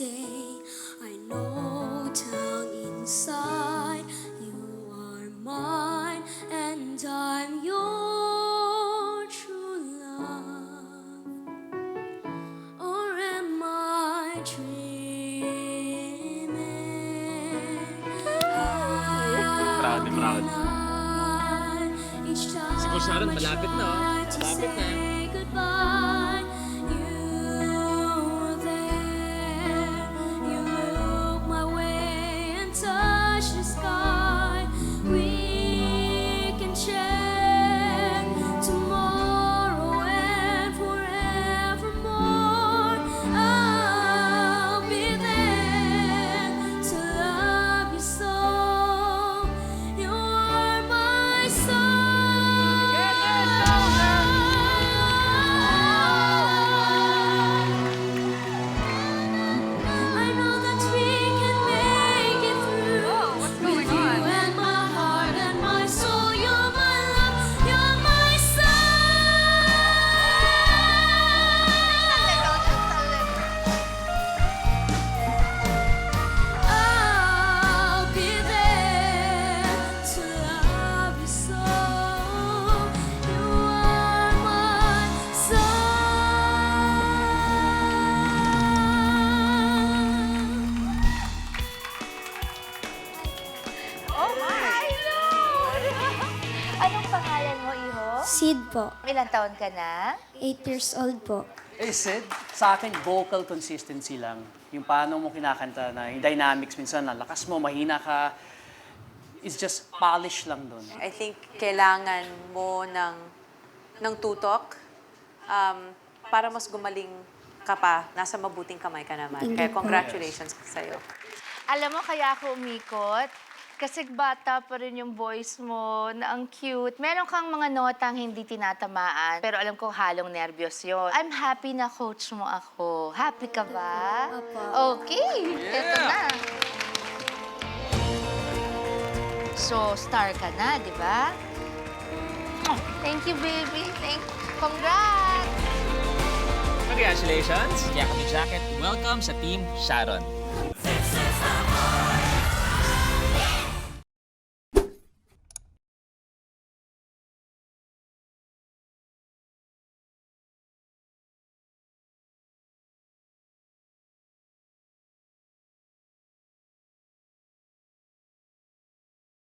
day. I know down inside you are mine, and I'm your true love. Or am I dreaming? Proud na proud. Siguro Sharon, malapit na, oh. Malapit na. Goodbye. You were there. You look my way and touch the sky. We can share tomorrow and forevermore. I'll be there to love you so. You are my soul. I know that we can make it through. With you and my heart and my soul, you're my love, you're my soul. I'll be there to love you so. You are my soul. Oh my! Anong pangalan mo, Iho? Sid po, Ilang taon ka na? 8 years old po. Eh, Sid, sa akin, vocal consistency lang. Yung paano mo kinakanta na, yung dynamics minsan, na lakas mo, mahina ka, it's just polish lang dun. I think kailangan mo ng tutok para mas gumaling ka pa. Nasa mabuting kamay ka naman. Thank Kaya you po. congratulations sa'yo. Alam mo, kaya ako umikot? Kasi bata pa rin yung voice mo, na ang cute. Meron kang mga notang hindi tinatamaan, pero alam ko halong nervyos yun. I'm happy na coach mo ako. Happy ka ba? Opo. Okay, eto na. So, star ka na, di ba? Thank you, baby. Congrats! Congratulations! Kaya kami Jacket, welcome sa Team Sharon.